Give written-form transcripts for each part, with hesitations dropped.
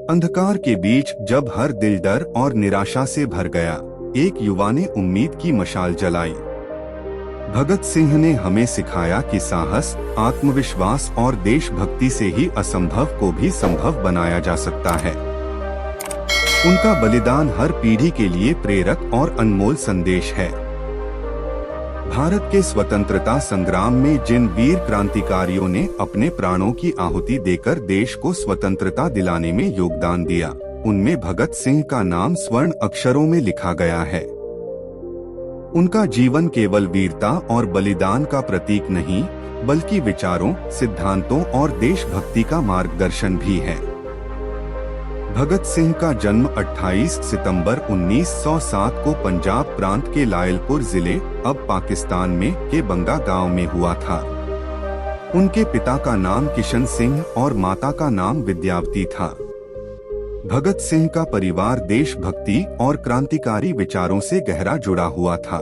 अंधकार के बीच जब हर दिल डर और निराशा से भर गया, एक युवा ने उम्मीद की मशाल जलाई। भगत सिंह ने हमें सिखाया कि साहस, आत्मविश्वास और देशभक्ति से ही असंभव को भी संभव बनाया जा सकता है। उनका बलिदान हर पीढ़ी के लिए प्रेरक और अनमोल संदेश है। भारत के स्वतंत्रता संग्राम में जिन वीर क्रांतिकारियों ने अपने प्राणों की आहुति देकर देश को स्वतंत्रता दिलाने में योगदान दिया, उनमें भगत सिंह का नाम स्वर्ण अक्षरों में लिखा गया है। उनका जीवन केवल वीरता और बलिदान का प्रतीक नहीं, बल्कि विचारों, सिद्धांतों और देशभक्ति का मार्गदर्शन भी है। भगत सिंह का जन्म 28 सितंबर 1907 को पंजाब प्रांत के लायलपुर जिले, अब पाकिस्तान में, के बंगा गांव में हुआ था। उनके पिता का नाम किशन सिंह और माता का नाम विद्यावती था। भगत सिंह का परिवार देशभक्ति और क्रांतिकारी विचारों से गहरा जुड़ा हुआ था।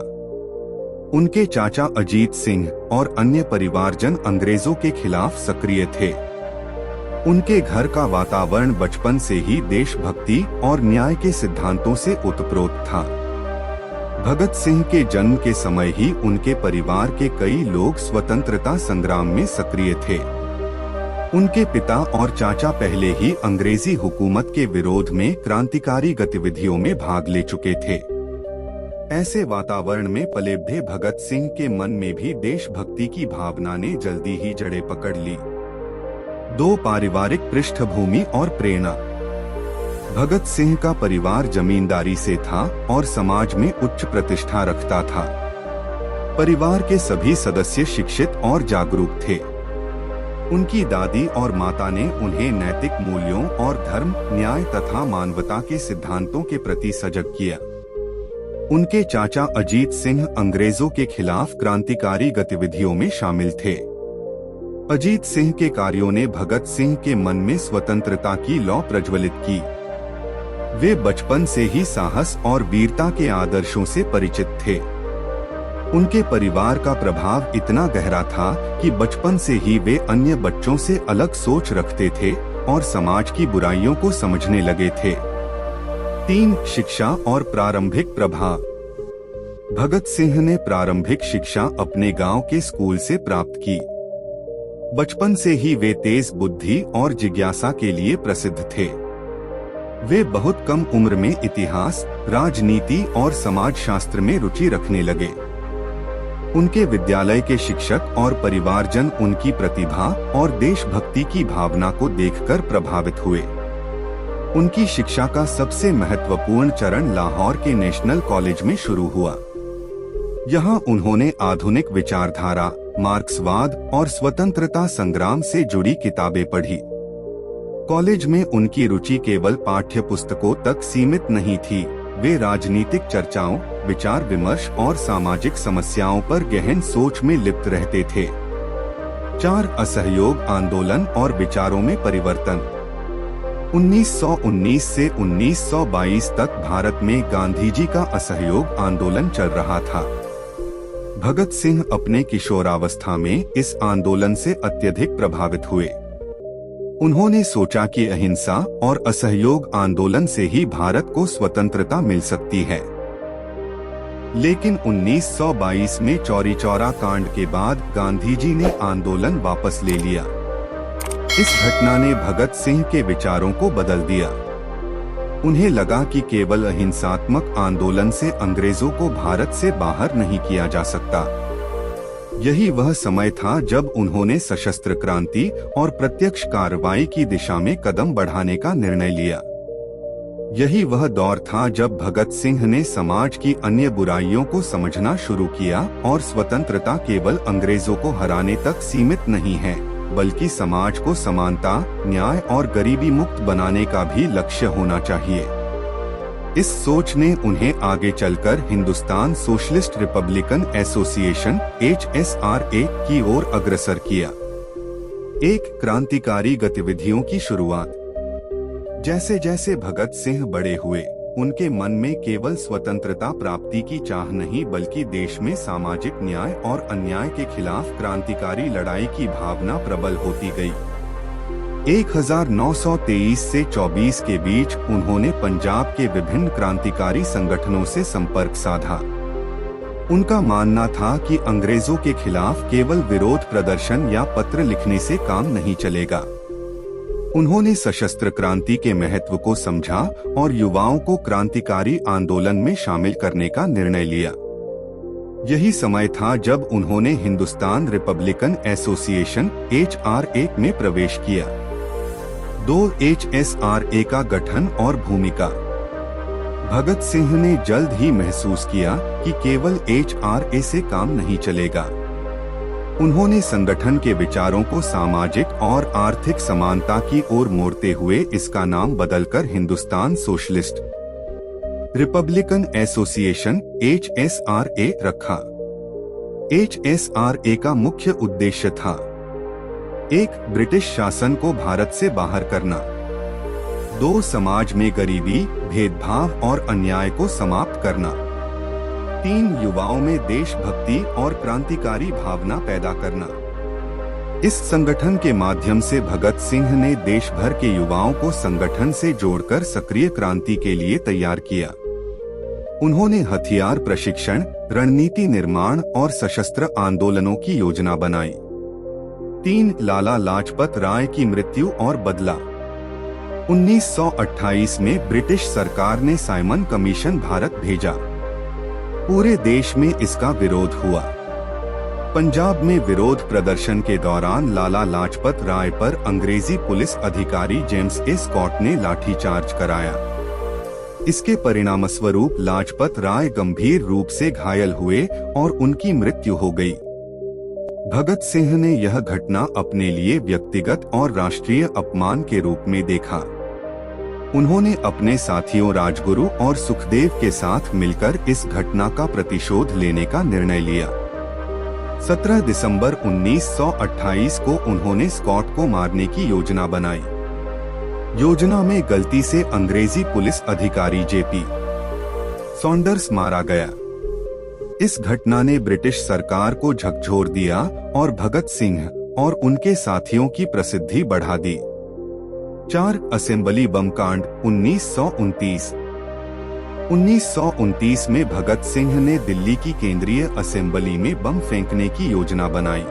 उनके चाचा अजीत सिंह और अन्य परिवारजन अंग्रेजों के खिलाफ सक्रिय थे। उनके घर का वातावरण बचपन से ही देशभक्ति और न्याय के सिद्धांतों से ओतप्रोत था। भगत सिंह के जन्म के समय ही उनके परिवार के कई लोग स्वतंत्रता संग्राम में सक्रिय थे। उनके पिता और चाचा पहले ही अंग्रेजी हुकूमत के विरोध में क्रांतिकारी गतिविधियों में भाग ले चुके थे। ऐसे वातावरण में पले बढ़े भगत सिंह के मन में भी देशभक्ति की भावना ने जल्दी ही जड़ें पकड़ ली। दो पारिवारिक पृष्ठभूमि और प्रेरणा। भगत सिंह का परिवार जमींदारी से था और समाज में उच्च प्रतिष्ठा रखता था। परिवार के सभी सदस्य शिक्षित और जागरूक थे। उनकी दादी और माता ने उन्हें नैतिक मूल्यों और धर्म, न्याय तथा मानवता के सिद्धांतों के प्रति सजग किया। उनके चाचा अजीत सिंह अंग्रेजों के खिलाफ क्रांतिकारी गतिविधियों में शामिल थे। अजीत सिंह के कार्यों ने भगत सिंह के मन में स्वतंत्रता की लौ प्रज्वलित की। वे बचपन से ही साहस और वीरता के आदर्शों से परिचित थे। उनके परिवार का प्रभाव इतना गहरा था कि बचपन से ही वे अन्य बच्चों से अलग सोच रखते थे और समाज की बुराइयों को समझने लगे थे। 3. शिक्षा और प्रारंभिक प्रभाव। भगत सिंह ने प्रारंभिक शिक्षा अपने गांव के स्कूल से प्राप्त की। बचपन से ही वे तेज बुद्धि और जिज्ञासा के लिए प्रसिद्ध थे। वे बहुत कम उम्र में इतिहास, राजनीति और समाजशास्त्र में रुचि रखने लगे। उनके विद्यालय के शिक्षक और परिवारजन उनकी प्रतिभा और देशभक्ति की भावना को देखकर प्रभावित हुए। उनकी शिक्षा का सबसे महत्वपूर्ण चरण लाहौर के नेशनल कॉलेज में शुरू हुआ। यहाँ उन्होंने आधुनिक विचारधारा, मार्क्सवाद और स्वतंत्रता संग्राम से जुड़ी किताबें पढ़ी। कॉलेज में उनकी रुचि केवल पाठ्य पुस्तकों तक सीमित नहीं थी। वे राजनीतिक चर्चाओं, विचार विमर्श और सामाजिक समस्याओं पर गहन सोच में लिप्त रहते थे। 4. असहयोग आंदोलन और विचारों में परिवर्तन। 1919 से 1922 तक भारत में गांधी जी का असहयोग आंदोलन चल रहा था। भगत सिंह अपने किशोरावस्था में इस आंदोलन से अत्यधिक प्रभावित हुए। उन्होंने सोचा कि अहिंसा और असहयोग आंदोलन से ही भारत को स्वतंत्रता मिल सकती है। लेकिन 1922 में चौरी चौरा कांड के बाद गांधी जी ने आंदोलन वापस ले लिया। इस घटना ने भगत सिंह के विचारों को बदल दिया। उन्हें लगा कि केवल अहिंसात्मक आंदोलन से अंग्रेजों को भारत से बाहर नहीं किया जा सकता। यही वह समय था जब उन्होंने सशस्त्र क्रांति और प्रत्यक्ष कार्रवाई की दिशा में कदम बढ़ाने का निर्णय लिया। यही वह दौर था जब भगत सिंह ने समाज की अन्य बुराइयों को समझना शुरू किया और स्वतंत्रता केवल अंग्रेजों को हराने तक सीमित नहीं है, बल्कि समाज को समानता, न्याय और गरीबी मुक्त बनाने का भी लक्ष्य होना चाहिए। इस सोच ने उन्हें आगे चलकर Hindustan socialist Republican association (HSRA) की ओर अग्रसर किया। 1. क्रांतिकारी गतिविधियों की शुरुआत। जैसे जैसे भगत सिंह बड़े हुए, उनके मन में केवल स्वतंत्रता प्राप्ति की चाह नहीं बल्कि देश में सामाजिक न्याय और अन्याय के खिलाफ क्रांतिकारी लड़ाई की भावना प्रबल होती गई। 1923 से 24 के बीच उन्होंने पंजाब के विभिन्न क्रांतिकारी संगठनों से संपर्क साधा। उनका मानना था कि अंग्रेजों के खिलाफ केवल विरोध प्रदर्शन या पत्र लिखने से काम नहीं चलेगा। उन्होंने सशस्त्र क्रांति के महत्व को समझा और युवाओं को क्रांतिकारी आंदोलन में शामिल करने का निर्णय लिया। यही समय था जब उन्होंने हिंदुस्तान रिपब्लिकन एसोसिएशन HRA में प्रवेश किया। 2 HSRA का गठन और भूमिका। भगत सिंह ने जल्द ही महसूस किया कि केवल HRA से काम नहीं चलेगा। उन्होंने संगठन के विचारों को सामाजिक और आर्थिक समानता की ओर मोड़ते हुए इसका नाम बदलकर Hindustan socialist Republican association HSRA रखा। HSRA का मुख्य उद्देश्य था: 1. ब्रिटिश शासन को भारत से बाहर करना। 2. समाज में गरीबी, भेदभाव और अन्याय को समाप्त करना। 3. युवाओं में देशभक्ति और क्रांतिकारी भावना पैदा करना। इस संगठन के माध्यम से भगत सिंह ने देश भर के युवाओं को संगठन से जोड़कर सक्रिय क्रांति के लिए तैयार किया। उन्होंने हथियार प्रशिक्षण, रणनीति निर्माण और सशस्त्र आंदोलनों की योजना बनाई। 3. लाला लाजपत राय की मृत्यु और बदला। 1928 में ब्रिटिश सरकार ने साइमन कमीशन भारत भेजा। पूरे देश में इसका विरोध हुआ। पंजाब में विरोध प्रदर्शन के दौरान लाला लाजपत राय पर अंग्रेजी पुलिस अधिकारी जेम्स ए स्कॉट ने लाठीचार्ज कराया। इसके परिणामस्वरूप लाजपत राय गंभीर रूप से घायल हुए और उनकी मृत्यु हो गई। भगत सिंह ने यह घटना अपने लिए व्यक्तिगत और राष्ट्रीय अपमान के रूप में देखा। उन्होंने अपने साथियों राजगुरु और सुखदेव के साथ मिलकर इस घटना का प्रतिशोध लेने का निर्णय लिया। 17 दिसंबर 1928 को उन्होंने स्कॉट को मारने की योजना बनाई। योजना में गलती से अंग्रेजी पुलिस अधिकारी JP सॉन्डर्स मारा गया। इस घटना ने ब्रिटिश सरकार को झकझोर दिया और भगत सिंह और उनके साथियों की प्रसिद्धि बढ़ा दी। 4. असेंबली बम कांड 1929। 1929 में भगत सिंह ने दिल्ली की केंद्रीय असेंबली में बम फेंकने की योजना बनाई।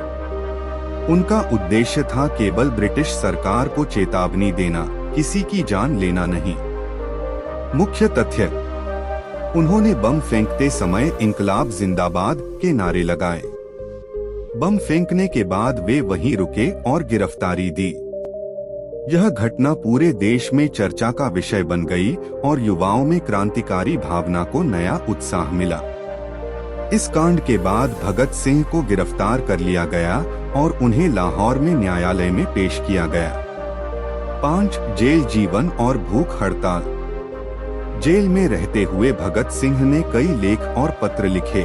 उनका उद्देश्य था केवल ब्रिटिश सरकार को चेतावनी देना, किसी की जान लेना नहीं। मुख्य तथ्य: उन्होंने बम फेंकते समय इंकलाब जिंदाबाद के नारे लगाए। बम फेंकने के बाद वे वहीं रुके और गिरफ्तारी दी। यह घटना पूरे देश में चर्चा का विषय बन गई और युवाओं में क्रांतिकारी भावना को नया उत्साह मिला। इस कांड के बाद भगत सिंह को गिरफ्तार कर लिया गया और उन्हें लाहौर में न्यायालय में पेश किया गया। 5. जेल जीवन और भूख हड़ताल। जेल में रहते हुए भगत सिंह ने कई लेख और पत्र लिखे।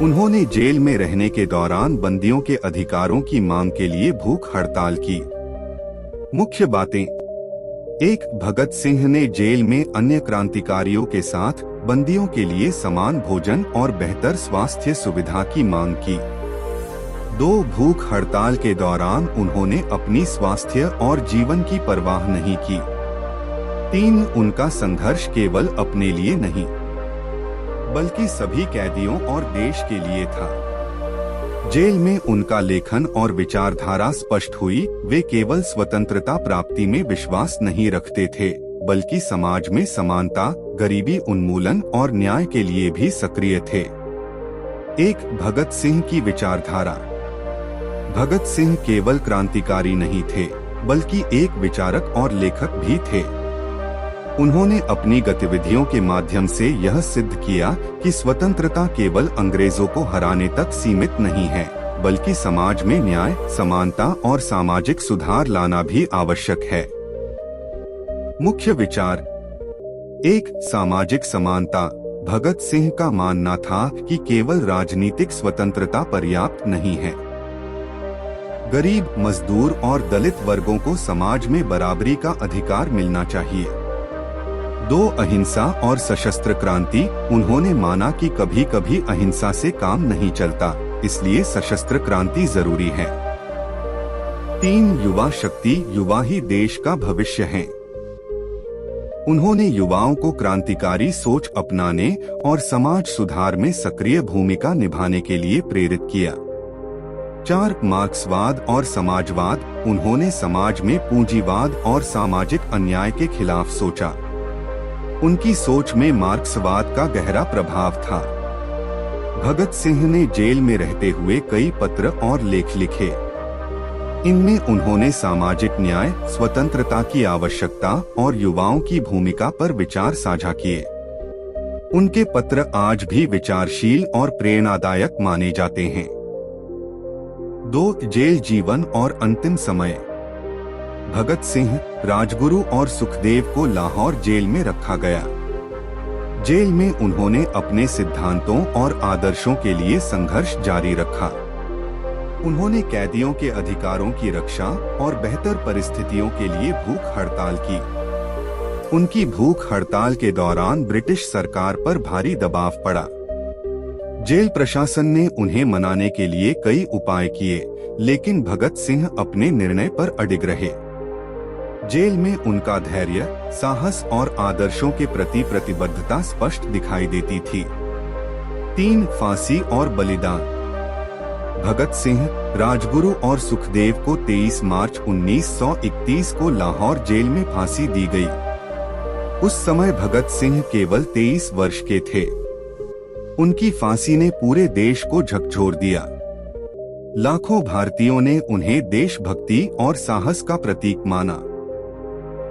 उन्होंने जेल में रहने के दौरान बंदियों के अधिकारों की मांग के लिए भूख हड़ताल की। मुख्य बातें: 1. भगत सिंह ने जेल में अन्य क्रांतिकारियों के साथ बंदियों के लिए समान भोजन और बेहतर स्वास्थ्य सुविधा की मांग की। 2. भूख हड़ताल के दौरान उन्होंने अपनी स्वास्थ्य और जीवन की परवाह नहीं की। 3. उनका संघर्ष केवल अपने लिए नहीं, बल्कि सभी कैदियों और देश के लिए था। जेल में उनका लेखन और विचारधारा स्पष्ट हुई। वे केवल स्वतंत्रता प्राप्ति में विश्वास नहीं रखते थे, बल्कि समाज में समानता, गरीबी उन्मूलन और न्याय के लिए भी सक्रिय थे। 1. भगत सिंह की विचारधारा। भगत सिंह केवल क्रांतिकारी नहीं थे, बल्कि एक विचारक और लेखक भी थे। उन्होंने अपनी गतिविधियों के माध्यम से यह सिद्ध किया कि स्वतंत्रता केवल अंग्रेजों को हराने तक सीमित नहीं है, बल्कि समाज में न्याय, समानता और सामाजिक सुधार लाना भी आवश्यक है। मुख्य विचार: 1. सामाजिक समानता। भगत सिंह का मानना था कि केवल राजनीतिक स्वतंत्रता पर्याप्त नहीं है। गरीब, मजदूर और दलित वर्गों को समाज में बराबरी का अधिकार मिलना चाहिए। 2. अहिंसा और सशस्त्र क्रांति। उन्होंने माना कि कभी कभी अहिंसा से काम नहीं चलता, इसलिए सशस्त्र क्रांति जरूरी है। 3 युवा शक्ति। युवा ही देश का भविष्य हैं। उन्होंने युवाओं को क्रांतिकारी सोच अपनाने और समाज सुधार में सक्रिय भूमिका निभाने के लिए प्रेरित किया। 4 मार्क्सवाद और समाजवाद। उन्होंने समाज में पूंजीवाद और सामाजिक अन्याय के खिलाफ सोचा। उनकी सोच में मार्क्सवाद का गहरा प्रभाव था। भगत सिंह ने जेल में रहते हुए कई पत्र और लेख लिखे। इनमें उन्होंने सामाजिक न्याय, स्वतंत्रता की आवश्यकता और युवाओं की भूमिका पर विचार साझा किए। उनके पत्र आज भी विचारशील और प्रेरणादायक माने जाते हैं। 2 जेल जीवन और अंतिम समय। भगत सिंह, राजगुरु और सुखदेव को लाहौर जेल में रखा गया। जेल में उन्होंने अपने सिद्धांतों और आदर्शों के लिए संघर्ष जारी रखा। उन्होंने कैदियों के अधिकारों की रक्षा और बेहतर परिस्थितियों के लिए भूख हड़ताल की। उनकी भूख हड़ताल के दौरान ब्रिटिश सरकार पर भारी दबाव पड़ा। जेल प्रशासन ने उन्हें मनाने के लिए कई उपाय किए, लेकिन भगत सिंह अपने निर्णय पर अडिग रहे। जेल में उनका धैर्य, साहस और आदर्शों के प्रति प्रतिबद्धता स्पष्ट दिखाई देती थी। 3 फांसी और बलिदान। भगत सिंह, राजगुरु और सुखदेव को 23 मार्च 1931 को लाहौर जेल में फांसी दी गई। उस समय भगत सिंह केवल 23 वर्ष के थे। उनकी फांसी ने पूरे देश को झकझोर दिया। लाखों भारतीयों ने उन्हें देशभक्ति और साहस का प्रतीक माना।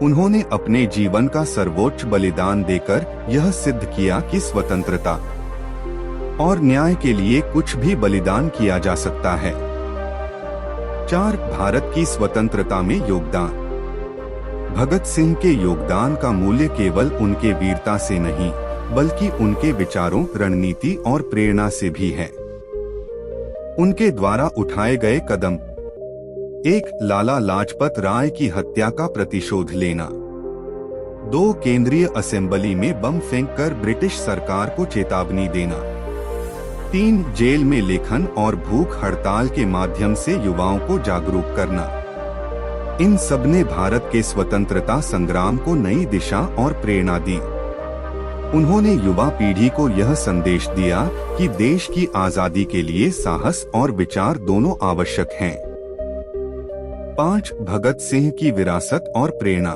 उन्होंने अपने जीवन का सर्वोच्च बलिदान देकर यह सिद्ध किया कि स्वतंत्रता और न्याय के लिए कुछ भी बलिदान किया जा सकता है। 4 भारत की स्वतंत्रता में योगदान। भगत सिंह के योगदान का मूल्य केवल उनके वीरता से नहीं, बल्कि उनके विचारों, रणनीति और प्रेरणा से भी है। उनके द्वारा उठाए गए कदम। 1 लाला लाजपत राय की हत्या का प्रतिशोध लेना। 2 केंद्रीय असेंबली में बम फेंककर ब्रिटिश सरकार को चेतावनी देना। 3 जेल में लेखन और भूख हड़ताल के माध्यम से युवाओं को जागरूक करना। इन सब ने भारत के स्वतंत्रता संग्राम को नई दिशा और प्रेरणा दी। उन्होंने युवा पीढ़ी को यह संदेश दिया कि देश की आजादी के लिए साहस और विचार दोनों आवश्यक हैं। 5 भगत सिंह की विरासत और प्रेरणा।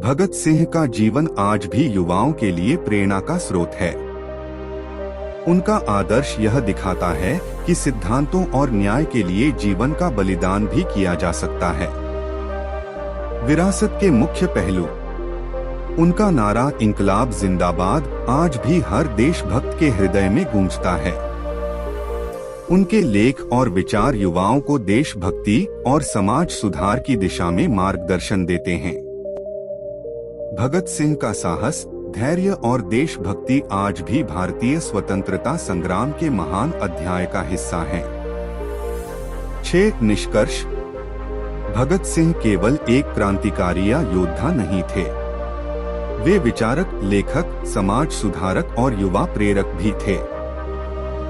भगत सिंह का जीवन आज भी युवाओं के लिए प्रेरणा का स्रोत है। उनका आदर्श यह दिखाता है कि सिद्धांतों और न्याय के लिए जीवन का बलिदान भी किया जा सकता है। विरासत के मुख्य पहलू। उनका नारा इंकलाब जिंदाबाद आज भी हर देशभक्त के हृदय में गूंजता है। उनके लेख और विचार युवाओं को देशभक्ति और समाज सुधार की दिशा में मार्गदर्शन देते हैं। भगत सिंह का साहस, धैर्य और देशभक्ति आज भी भारतीय स्वतंत्रता संग्राम के महान अध्याय का हिस्सा है। 6 निष्कर्ष। भगत सिंह केवल एक क्रांतिकारी या योद्धा नहीं थे। वे विचारक, लेखक, समाज सुधारक और युवा प्रेरक भी थे।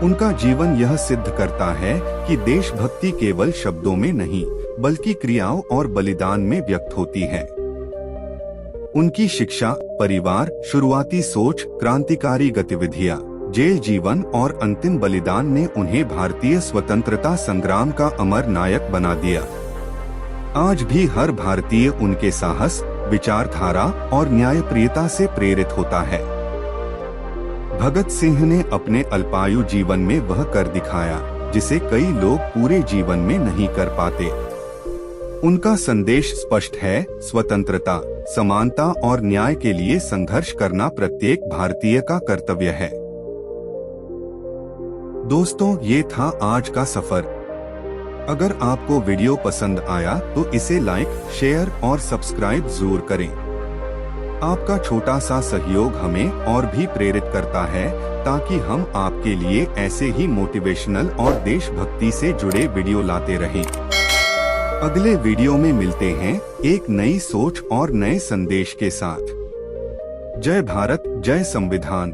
उनका जीवन यह सिद्ध करता है कि देशभक्ति केवल शब्दों में नहीं, बल्कि क्रियाओं और बलिदान में व्यक्त होती है। उनकी शिक्षा, परिवार, शुरुआती सोच, क्रांतिकारी गतिविधियां, जेल जीवन और अंतिम बलिदान ने उन्हें भारतीय स्वतंत्रता संग्राम का अमर नायक बना दिया। आज भी हर भारतीय उनके साहस, विचारधारा और न्यायप्रियता से प्रेरित होता है। भगत सिंह ने अपने अल्पायु जीवन में वह कर दिखाया जिसे कई लोग पूरे जीवन में नहीं कर पाते। उनका संदेश स्पष्ट है, स्वतंत्रता, समानता और न्याय के लिए संघर्ष करना प्रत्येक भारतीय का कर्तव्य है। दोस्तों, ये था आज का सफर। अगर आपको वीडियो पसंद आया तो इसे लाइक, शेयर और सब्सक्राइब जरूर करें। आपका छोटा सा सहयोग हमें और भी प्रेरित करता है ताकि हम आपके लिए ऐसे ही मोटिवेशनल और देशभक्ति से जुड़े वीडियो लाते रहें। अगले वीडियो में मिलते हैं एक नई सोच और नए संदेश के साथ। जय भारत, जय संविधान।